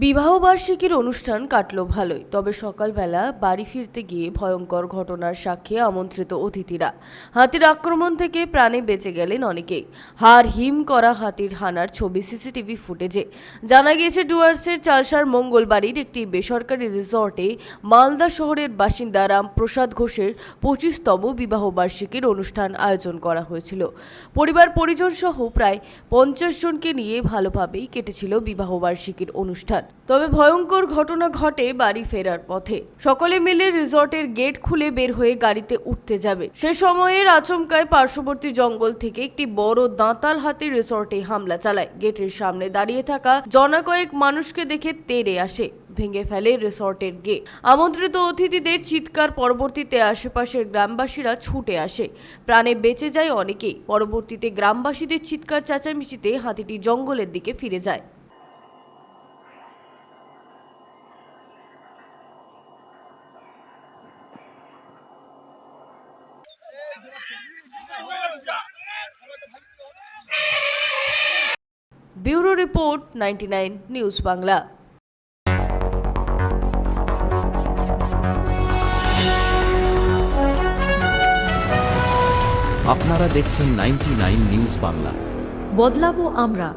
বিবাহবার্ষিকীর অনুষ্ঠান কাটলো ভালোই, তবে সকালবেলা বাড়ি ফিরতে গিয়ে ভয়ঙ্কর ঘটনার সাক্ষী আমন্ত্রিত অতিথিরা। হাতির আক্রমণ থেকে প্রাণে বেঁচে গেলেন অনেকেই। হাড় হিম করা হাতির হানার ছবি সিসিটিভি ফুটেজে। জানা গিয়েছে ডুয়ার্সের চালসার মঙ্গলবাড়ির একটি বেসরকারি রিসর্টে মালদা শহরের বাসিন্দা রামপ্রসাদ ঘোষের 25তম বিবাহবার্ষিকীর অনুষ্ঠান আয়োজন করা হয়েছিল। পরিবার পরিজন সহ প্রায় 50 জনকে নিয়ে ভালোভাবেই কেটেছিল বিবাহবার্ষিকীর অনুষ্ঠান। তবে ভয়ঙ্কর ঘটনা ঘটে বাড়ি ফেরার পথে। সকলে মিলে রিসর্টের গেট খুলে বের হয়ে গাড়িতে উঠতে যাবে, সে সময়ের আচমকায় পার্শ্ববর্তী জঙ্গল থেকে একটি বড় দাঁতাল হাতি রিসর্টে হামলা চালায়। গেটের সামনে দাঁড়িয়ে থাকা জনকয়েক মানুষকে দেখে তেড়ে আসে, ভেঙে ফেলে রিসর্টের গেট। আমন্ত্রিত অতিথিদের চিৎকার পরবর্তীতে আশেপাশের গ্রামবাসীরা ছুটে আসে, প্রাণে বেঁচে যায় অনেকেই। পরবর্তীতে গ্রামবাসীদের চিৎকার চেঁচামেচিতে হাতিটি জঙ্গলের দিকে ফিরে যায়। Bureau report, 99 news Bangla. আপনারা দেখছেন 99 নিউজ বাংলা। বদলাবো আমরা।